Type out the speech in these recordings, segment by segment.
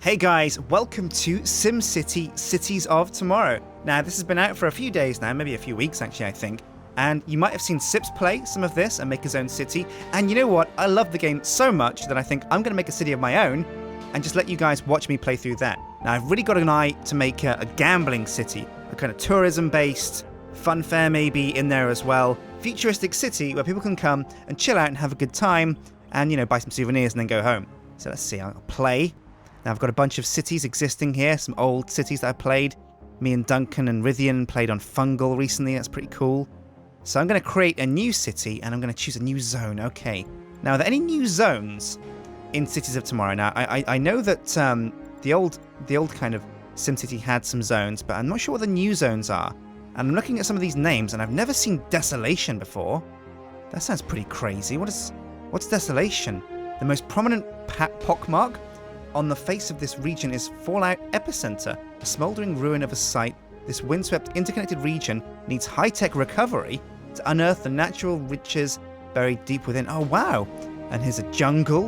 Hey guys, welcome to SimCity Cities of Tomorrow. Now, this has been out for a few days now, maybe a few weeks actually, I think. And you might have seen Sips play some of this and make his own city. And you know what? I love the game so much that I think I'm going to make a city of my own and just let you guys watch me play through that. Now, I've really got an eye to make a gambling city, a kind of tourism-based, fun fair maybe in there as well. Futuristic city where people can come and chill out and have a good time and, you know, buy some souvenirs and then go home. So let's see, I'll play. Now I've got a bunch of cities existing here, some old cities that I played. Me and Duncan and Rythian played on Fungal recently, that's pretty cool. So I'm going to create a new city and I'm going to choose a new zone, okay. Now are there any new zones in Cities of Tomorrow? Now I know that the old kind of SimCity had some zones, but I'm not sure what the new zones are. And I'm looking at some of these names and I've never seen Desolation before. That sounds pretty crazy. What's Desolation? The most prominent pockmark on the face of this region is Fallout Epicenter, a smouldering ruin of a site. This windswept, interconnected region needs high-tech recovery to unearth the natural riches buried deep within. Oh, wow. And here's a jungle.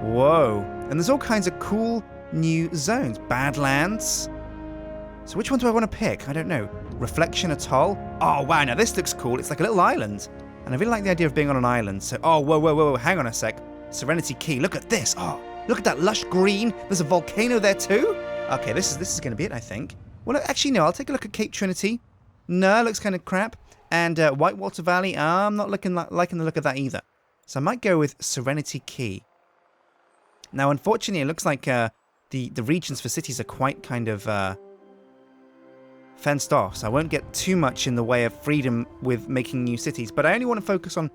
Whoa. And there's all kinds of cool new zones. Badlands. So which one do I want to pick? I don't know. Reflection Atoll. Oh, wow. Now this looks cool. It's like a little island. And I really like the idea of being on an island. So, oh, whoa. Hang on a sec. Serenity Key. Look at this. Oh. Look at that lush green. There's a volcano there too. Okay, this is going to be it, I think. Well, actually, no. I'll take a look at Cape Trinity. No, it looks kind of crap. And Whitewater Valley. I'm not liking the look of that either. So I might go with Serenity Key. Now, unfortunately, it looks like the regions for cities are quite kind of fenced off. So I won't get too much in the way of freedom with making new cities. But I only want to focus on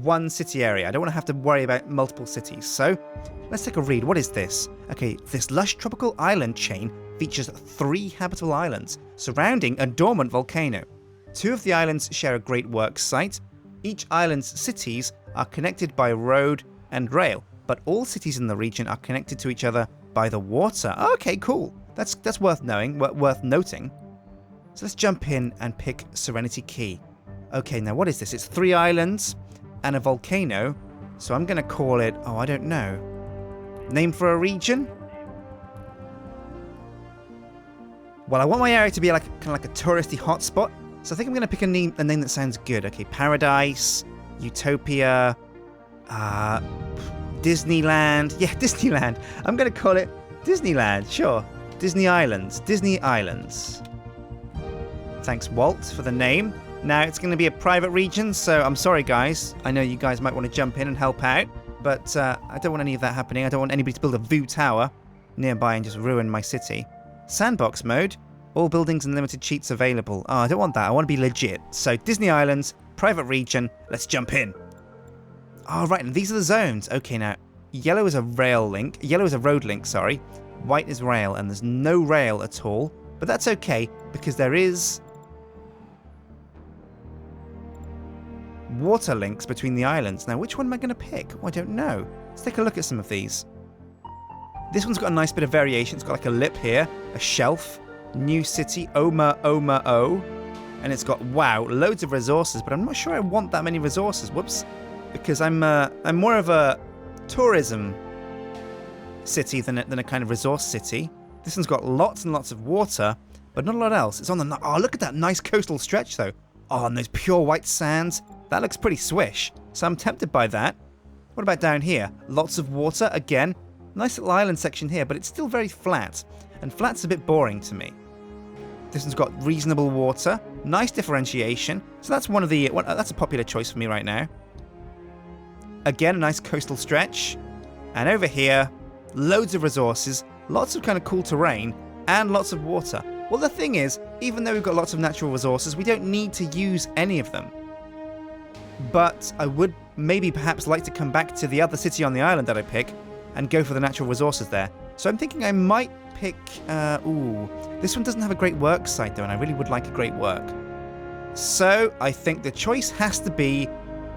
one city area. I don't want to have to worry about multiple cities. So let's take a read. What is this? Okay, this lush tropical island chain features 3 habitable islands surrounding a dormant volcano. 2 of the islands share a great works site. Each island's cities are connected by road and rail, but all cities in the region are connected to each other by the water. Okay, cool. That's worth knowing, worth noting. So let's jump in and pick Serenity Key. Okay, now what is this? It's 3 islands and a volcano, so I'm going to call it, oh, I don't know. Name for a region? Well, I want my area to be like kind of like a touristy hotspot, so I think I'm going to pick a name that sounds good. Okay, Paradise, Utopia, Disneyland. Yeah, Disneyland. I'm going to call it Disneyland, sure. Disney Islands. Thanks, Walt, for the name. Now, it's going to be a private region, so I'm sorry, guys. I know you guys might want to jump in and help out, but I don't want any of that happening. I don't want anybody to build a VU tower nearby and just ruin my city. Sandbox mode. All buildings and limited cheats available. Oh, I don't want that. I want to be legit. So, Disney Islands, private region. Let's jump in. Oh, right, and these are the zones. Okay, now, yellow is a rail link. Yellow is a road link, sorry. White is rail, and there's no rail at all. But that's okay, because there is water links between the islands. Now, which one am I going to pick? Oh, I don't know. Let's take a look at some of these. This one's got a nice bit of variation. It's got like a lip here, a shelf, new city, Oma, and it's got, wow, loads of resources, but I'm not sure I want that many resources. Whoops. Because I'm more of a tourism city than a kind of resource city. This one's got lots and lots of water, but not a lot else. It's on the, oh, look at that nice coastal stretch though. Oh, and those pure white sands. That looks pretty swish, so I'm tempted by that. What about down here? Lots of water, again. Nice little island section here, but it's still very flat, and flat's a bit boring to me. This one's got reasonable water, nice differentiation, so that's that's a popular choice for me right now. Again, a nice coastal stretch, and over here, loads of resources, lots of kind of cool terrain, and lots of water. Well, the thing is, even though we've got lots of natural resources, we don't need to use any of them. But I would maybe perhaps like to come back to the other city on the island that I pick and go for the natural resources there. So I'm thinking I might pick, this one doesn't have a great work site though, and I really would like a great work. So I think the choice has to be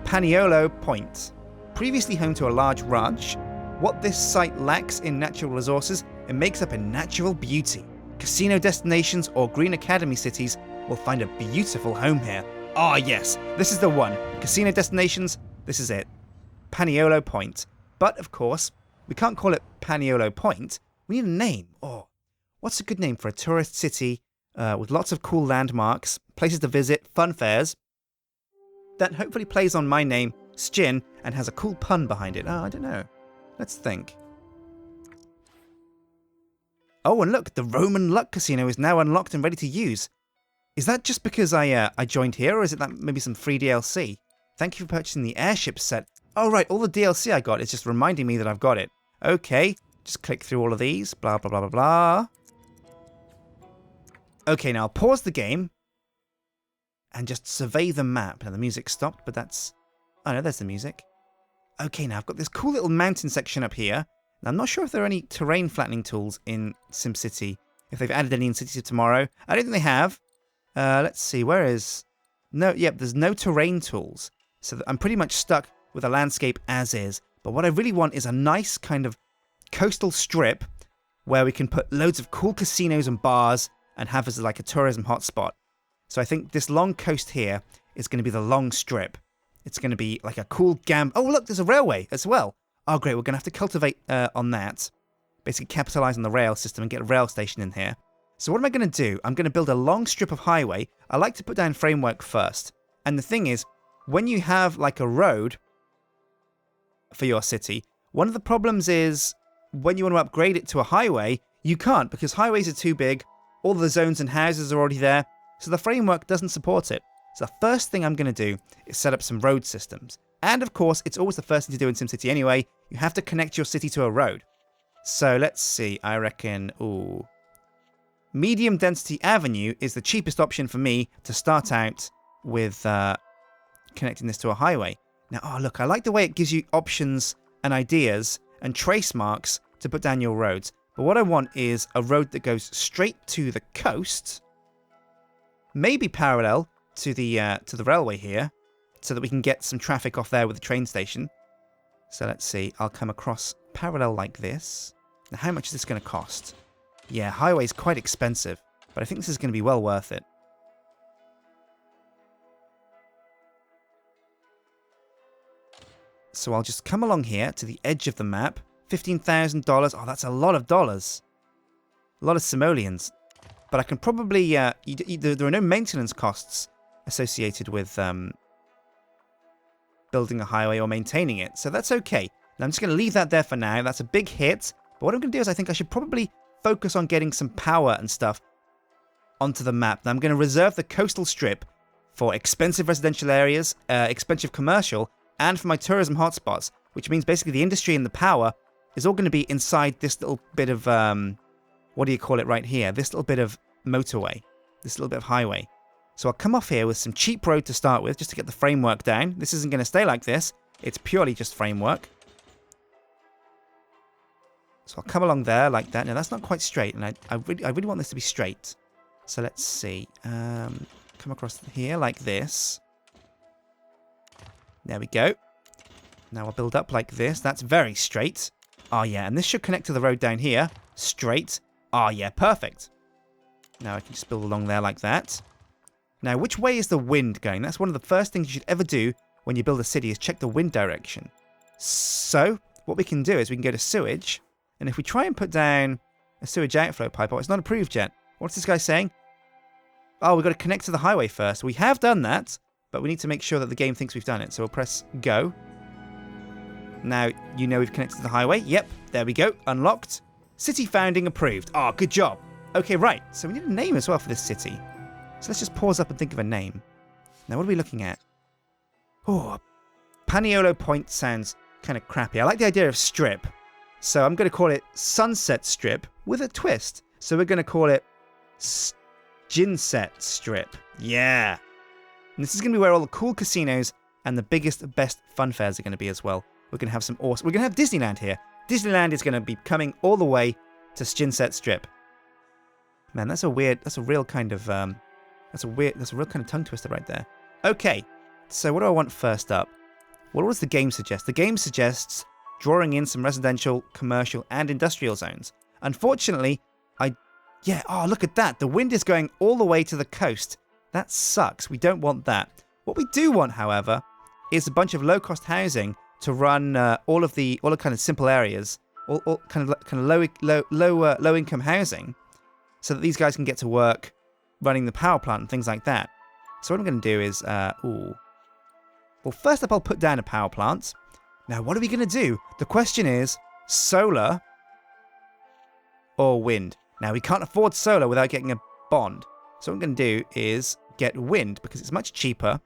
Paniolo Point. Previously home to a large ranch, what this site lacks in natural resources, it makes up in natural beauty. Casino destinations or Green Academy cities will find a beautiful home here. Ah, yes, this is the one. Casino destinations, this is it. Paniolo Point. But, of course, we can't call it Paniolo Point We need a name. Oh, what's a good name for a tourist city with lots of cool landmarks, places to visit, fun fairs, that hopefully plays on my name, Sjin, and has a cool pun behind it? Oh, I don't know. Let's think. Oh, and look, the Roman Luck Casino is now unlocked and ready to use. Is that just because I joined here, or is it that maybe some free DLC? Thank you for purchasing the airship set. Oh, right, all the DLC I got is just reminding me that I've got it. Okay, just click through all of these, blah, blah, blah, blah, blah. Okay, now I'll pause the game and just survey the map. Now, the music stopped, but that's... Oh, no, there's the music. Okay, now I've got this cool little mountain section up here. Now, I'm not sure if there are any terrain flattening tools in SimCity. If they've added any in Cities of Tomorrow. I don't think they have. Let's see, where is... No, yep, there's no terrain tools. So I'm pretty much stuck with a landscape as is. But what I really want is a nice kind of coastal strip where we can put loads of cool casinos and bars and have as like a tourism hotspot. So I think this long coast here is going to be the long strip. It's going to be like a cool Oh, look, there's a railway as well. Oh, great, we're going to have to cultivate on that. Basically capitalize on the rail system and get a rail station in here. So what am I going to do? I'm going to build a long strip of highway. I like to put down framework first. And the thing is, when you have like a road for your city, one of the problems is when you want to upgrade it to a highway, you can't because highways are too big. All the zones and houses are already there. So the framework doesn't support it. So the first thing I'm going to do is set up some road systems. And of course, it's always the first thing to do in SimCity anyway. You have to connect your city to a road. So let's see, I reckon, medium density avenue is the cheapest option for me to start out with connecting this to a highway. Now, oh look, I like the way it gives you options and ideas and trace marks to put down your roads. But what I want is a road that goes straight to the coast, maybe parallel to the railway here, so that we can get some traffic off there with the train station. So let's see, I'll come across parallel like this. Now, how much is this going to cost? Yeah, highway's quite expensive, but I think this is going to be well worth it. So I'll just come along here to the edge of the map. $15,000. Oh, that's a lot of dollars. A lot of simoleons. But I can probably... there are no maintenance costs associated with building a highway or maintaining it. So that's okay. Now I'm just going to leave that there for now. That's a big hit. But what I'm going to do is I think I should probably focus on getting some power and stuff onto the map. Now I'm going to reserve the coastal strip for expensive residential areas, expensive commercial, and for my tourism hotspots, which means basically the industry and the power is all going to be inside this little bit of, what do you call it right here? This little bit of motorway, this little bit of highway. So I'll come off here with some cheap road to start with, just to get the framework down. This isn't going to stay like this. It's purely just framework. So I'll come along there like that. Now that's not quite straight, and I really want this to be straight. So let's see. Come across here like this. There we go. Now I'll build up like this. That's very straight. Oh yeah, and this should connect to the road down here. Straight. Oh yeah, perfect. Now I can just build along there like that. Now, which way is the wind going? That's one of the first things you should ever do when you build a city is check the wind direction. So, what we can do is we can go to sewage, and if we try and put down a sewage outflow pipe, oh, it's not approved yet. What's this guy saying? Oh, we've got to connect to the highway first. We have done that, but we need to make sure that the game thinks we've done it. So we'll press go. Now, you know we've connected to the highway. Yep, there we go. Unlocked. City founding approved. Oh, good job. Okay, right. So we need a name as well for this city. So let's just pause up and think of a name. Now, what are we looking at? Oh, Paniolo Point sounds kind of crappy. I like the idea of strip. So I'm going to call it Sunset Strip with a twist. So we're going to call it Sjinset Strip. Yeah. And this is going to be where all the cool casinos and the biggest, best fun fairs are going to be as well. We're going to have some awesome... We're going to have Disneyland here. Disneyland is going to be coming all the way to Sjinset Strip. Man, that's a real kind of... that's a real kind of tongue twister right there. Okay, so what do I want first up? What does the game suggest? The game suggests drawing in some residential, commercial, and industrial zones. Unfortunately, oh, look at that. The wind is going all the way to the coast. That sucks. We don't want that. What we do want, however, is a bunch of low-cost housing to run all the kind of simple areas all kind of low income housing, so that these guys can get to work running the power plant and things like that. So what I'm going to do is, well, first up I'll put down a power plant. Now what are we going to do? The question is, solar or wind? Now we can't afford solar without getting a bond. So what I'm going to do is get wind, because it's much cheaper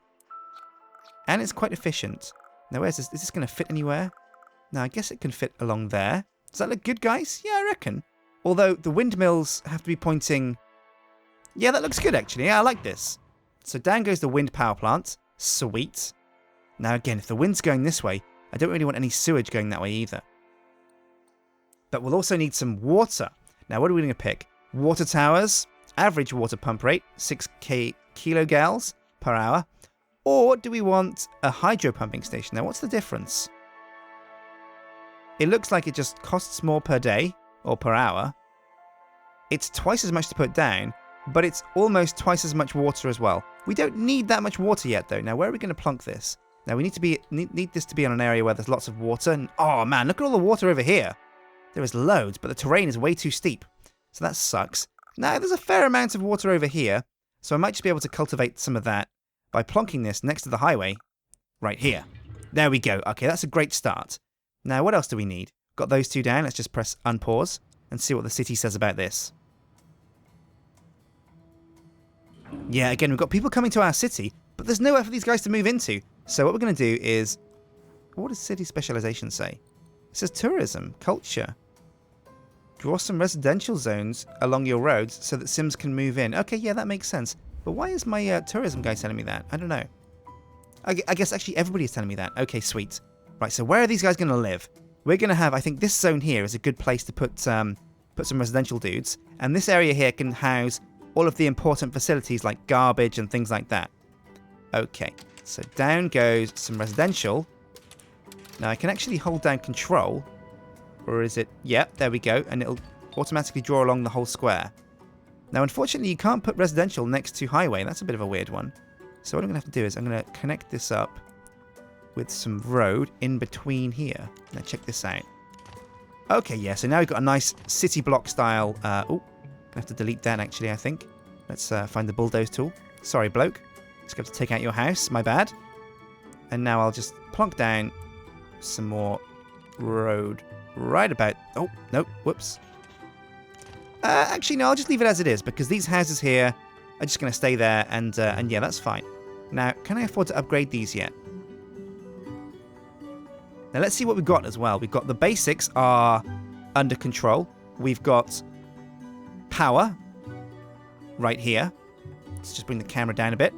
and it's quite efficient. Now where's this? Is this going to fit anywhere? Now I guess it can fit along there. Does that look good, guys? Yeah, I reckon. Although the windmills have to be pointing... Yeah, that looks good, actually. Yeah, I like this. So down goes the wind power plant. Sweet. Now again, if the wind's going this way, I don't really want any sewage going that way either. But we'll also need some water. Now, what are we going to pick? Water towers. Average water pump rate, 6 kilogals per hour. Or do we want a hydro pumping station? Now, what's the difference? It looks like it just costs more per day or per hour. It's twice as much to put down, but it's almost twice as much water as well. We don't need that much water yet, though. Now, where are we going to plonk this? Now, we need this to be on an area where there's lots of water. And, oh, man, look at all the water over here. There is loads, but the terrain is way too steep. So that sucks. Now, there's a fair amount of water over here, so I might just be able to cultivate some of that by plonking this next to the highway right here. There we go. Okay, that's a great start. Now, what else do we need? Got those two down. Let's just press unpause and see what the city says about this. Yeah, again, we've got people coming to our city, but there's nowhere for these guys to move into. So what we're going to do is... What does city specialization say? It says tourism, culture. Draw some residential zones along your roads so that Sims can move in. Okay, yeah, that makes sense. But why is my tourism guy telling me that? I don't know. I guess actually everybody is telling me that. Okay, sweet. Right, so where are these guys going to live? We're going to have, I think this zone here is a good place to put some residential dudes. And this area here can house all of the important facilities like garbage and things like that. Okay, so down goes some residential. Now I can actually hold down control. Or is it... Yep, there we go. And it'll automatically draw along the whole square. Now, unfortunately, you can't put residential next to highway. That's a bit of a weird one. So what I'm going to have to do is I'm going to connect this up with some road in between here. Now, check this out. Okay, yeah, so now we've got a nice city block style... oh, I'm going to have to delete that, actually, I think. Let's find the bulldoze tool. Sorry, bloke. Just got to take out your house. My bad. And now I'll just plonk down some more road right about... Oh, no, whoops. Actually, no, I'll just leave it as it is, because these houses here are just going to stay there, and yeah, that's fine. Now, can I afford to upgrade these yet? Now, let's see what we've got as well. We've got the basics are under control. We've got power right here. Let's just bring the camera down a bit.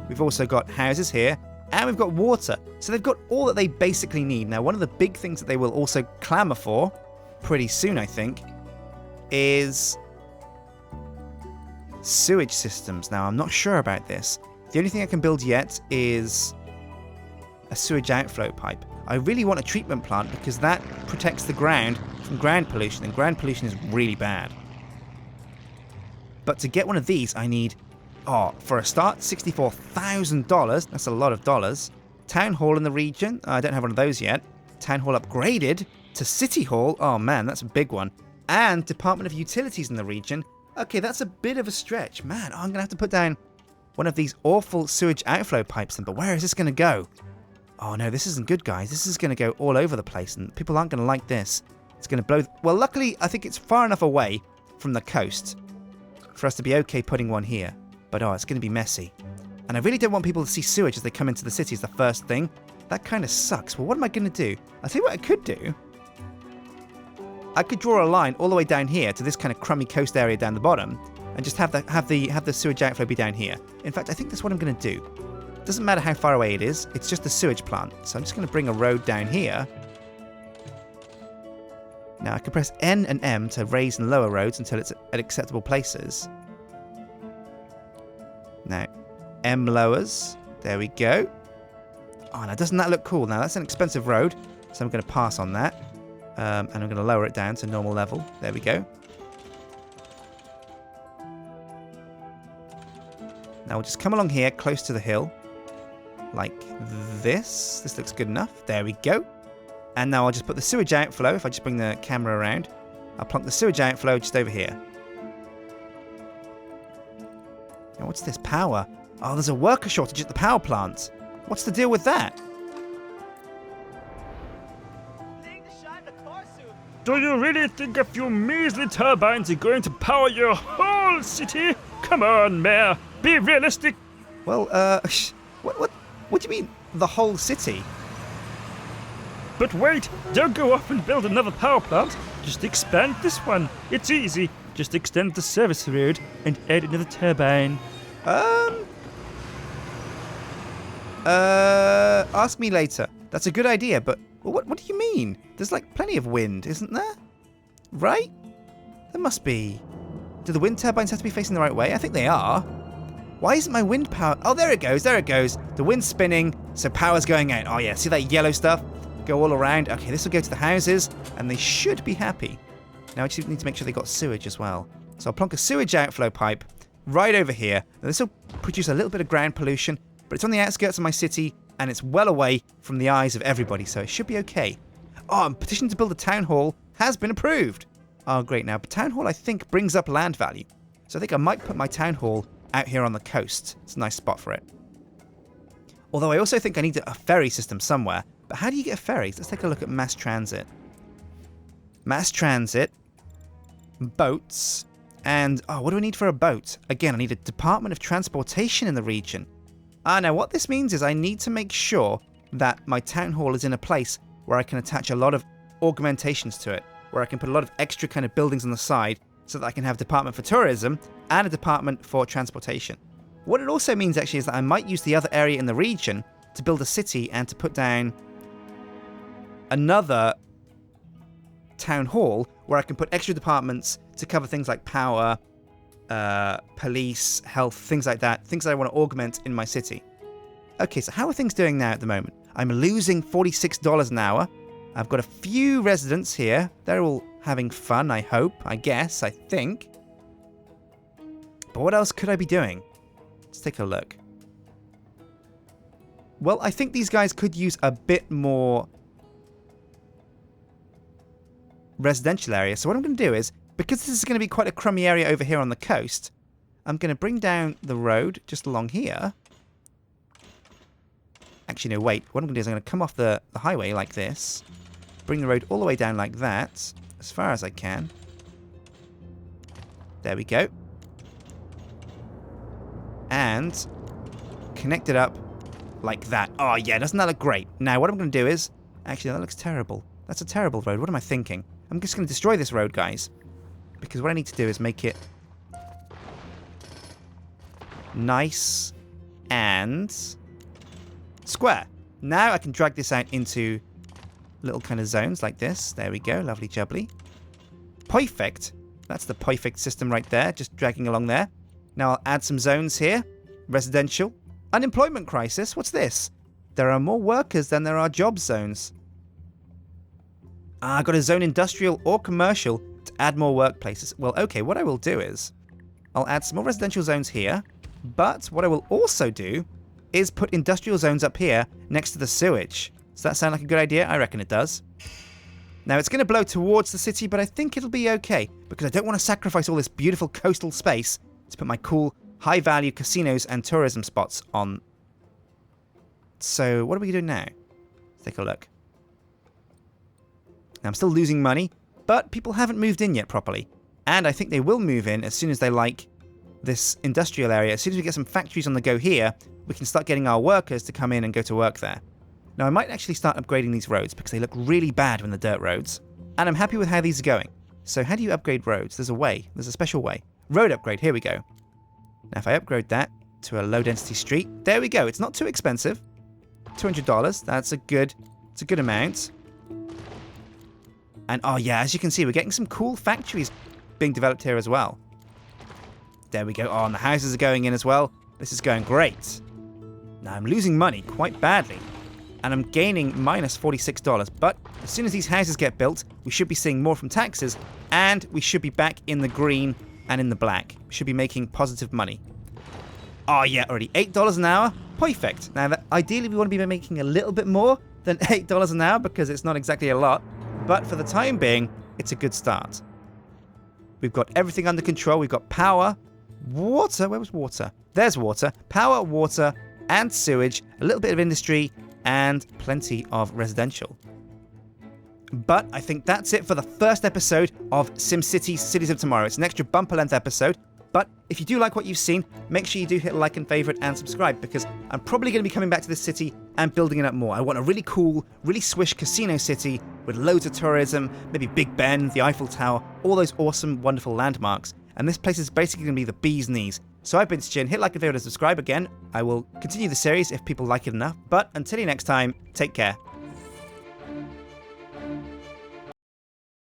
We've also got houses here, and we've got water. So they've got all that they basically need. Now, one of the big things that they will also clamour for pretty soon, I think, is sewage systems. Now, I'm not sure about this. The only thing I can build yet is a sewage outflow pipe. I really want a treatment plant because that protects the ground from ground pollution, and ground pollution is really bad. But to get one of these, I need, for a start, $64,000. That's a lot of dollars. Town hall in the region. I don't have one of those yet. Town hall upgraded to city hall. Oh man, that's a big one. And Department of Utilities in the region. Okay, that's a bit of a stretch. Man, I'm going to have to put down one of these awful sewage outflow pipes then. But where is this going to go? Oh no, this isn't good, guys. This is going to go all over the place, and people aren't going to like this. It's going to blow... Well, luckily, I think it's far enough away from the coast for us to be okay putting one here. But it's going to be messy. And I really don't want people to see sewage as they come into the city as the first thing. That kind of sucks. Well, what am I going to do? I'll tell you what I could do. I could draw a line all the way down here to this kind of crummy coast area down the bottom, and just have the sewage outflow be down here. In fact, I think that's what I'm going to do. Doesn't matter how far away it is, it's just a sewage plant. So I'm just going to bring a road down here. Now I can press N and M to raise and lower roads until it's at acceptable places. Now, M lowers. There we go. Oh, now doesn't that look cool? Now that's an expensive road, so I'm going to pass on that. And I'm going to lower it down to normal level. There we go. Now we'll just come along here, close to the hill. Like this. This looks good enough. There we go. And now I'll just put the sewage outflow, if I just bring the camera around, I'll plonk the sewage outflow just over here. Now what's this? Power. Oh, there's a worker shortage at the power plant. What's the deal with that? Do you really think a few measly turbines are going to power your whole city? Come on, Mayor. Be realistic. Well, what do you mean, the whole city? But wait, don't go off and build another power plant. Just expand this one. It's easy. Just extend the service road and add another turbine. Ask me later. That's a good idea, but what do you mean? There's like plenty of wind, isn't there? Right? There must be. Do the wind turbines have to be facing the right way? I think they are. Why isn't my wind power? Oh, there it goes, there it goes. The wind's spinning, so power's going out. Oh yeah, see that yellow stuff? Go all around. Okay, this will go to the houses, and they should be happy. Now I just need to make sure they got sewage as well. So I'll plonk a sewage outflow pipe right over here. Now this will produce a little bit of ground pollution, but it's on the outskirts of my city, and it's well away from the eyes of everybody, so it should be okay. Oh, and petition to build a town hall has been approved. Oh, great. Now, town hall, I think, brings up land value. So I think I might put my town hall out here on the coast. It's a nice spot for it. Although I also think I need a ferry system somewhere. But how do you get a ferry? Let's take a look at mass transit. Mass transit, boats, and, oh, what do I need for a boat? Again, I need a Department of Transportation in the region. Now what this means is I need to make sure that my town hall is in a place where I can attach a lot of augmentations to it, where I can put a lot of extra kind of buildings on the side so that I can have a department for tourism and a department for transportation. What it also means actually is that I might use the other area in the region to build a city and to put down another town hall where I can put extra departments to cover things like power, police, health, things like that, things that I want to augment in my city. Okay, so how are things doing now at the moment? I'm losing $46 an hour. I've got a few residents here. They're all having fun, I hope, I guess, I think. But what else could I be doing? Let's take a look. Well, I think these guys could use a bit more residential area. So what I'm going to do is, because this is going to be quite a crummy area over here on the coast, I'm going to bring down the road just along here. Actually, no, wait. What I'm going to do is I'm going to come off the highway like this, bring the road all the way down like that, as far as I can. There we go. And connect it up like that. Oh, yeah, doesn't that look great? Now, what I'm going to do is... Actually, that looks terrible. That's a terrible road. What am I thinking? I'm just going to destroy this road, guys. Because what I need to do is make it nice and square. Now I can drag this out into little kind of zones like this. There we go. Lovely jubbly. Perfect. That's the perfect system right there. Just dragging along there. Now I'll add some zones here. Residential. Unemployment crisis. What's this? There are more workers than there are job zones. I've got to zone industrial or commercial to add more workplaces. Well, okay, what I will do is I'll add some more residential zones here. But what I will also do is put industrial zones up here next to the sewage. Does that sound like a good idea? I reckon it does. Now, it's going to blow towards the city, but I think it'll be okay because I don't want to sacrifice all this beautiful coastal space to put my cool, high-value casinos and tourism spots on. So, what are we doing now? Let's take a look. Now, I'm still losing money, but people haven't moved in yet properly. And I think they will move in as soon as they like this industrial area. As soon as we get some factories on the go here, we can start getting our workers to come in and go to work there. Now, I might actually start upgrading these roads because they look really bad when they're dirt roads. And I'm happy with how these are going. So how do you upgrade roads? There's a way. There's a special way. Road upgrade. Here we go. Now, if I upgrade that to a low-density street, there we go. It's not too expensive. $200. That's a good amount. And, oh, yeah, as you can see, we're getting some cool factories being developed here as well. There we go. Oh, and the houses are going in as well. This is going great. Now, I'm losing money quite badly. And I'm gaining minus $46. But as soon as these houses get built, we should be seeing more from taxes. And we should be back in the green and in the black. We should be making positive money. Oh, yeah, already $8 an hour. Perfect. Now, ideally, we want to be making a little bit more than $8 an hour because it's not exactly a lot, but for the time being, it's a good start. We've got everything under control. We've got power, water. Where was water? There's water. Power, water, and sewage, a little bit of industry, and plenty of residential. But I think that's it for the first episode of SimCity Cities of Tomorrow. It's an extra bumper-length episode. But if you do like what you've seen, make sure you do hit like and favorite and subscribe, because I'm probably going to be coming back to this city and building it up more. I want a really cool, really swish casino city with loads of tourism, maybe Big Ben, the Eiffel Tower, all those awesome, wonderful landmarks. And this place is basically going to be the bee's knees. So I've been Sjin. Hit like and favorite and subscribe again. I will continue the series if people like it enough. But until next time, take care.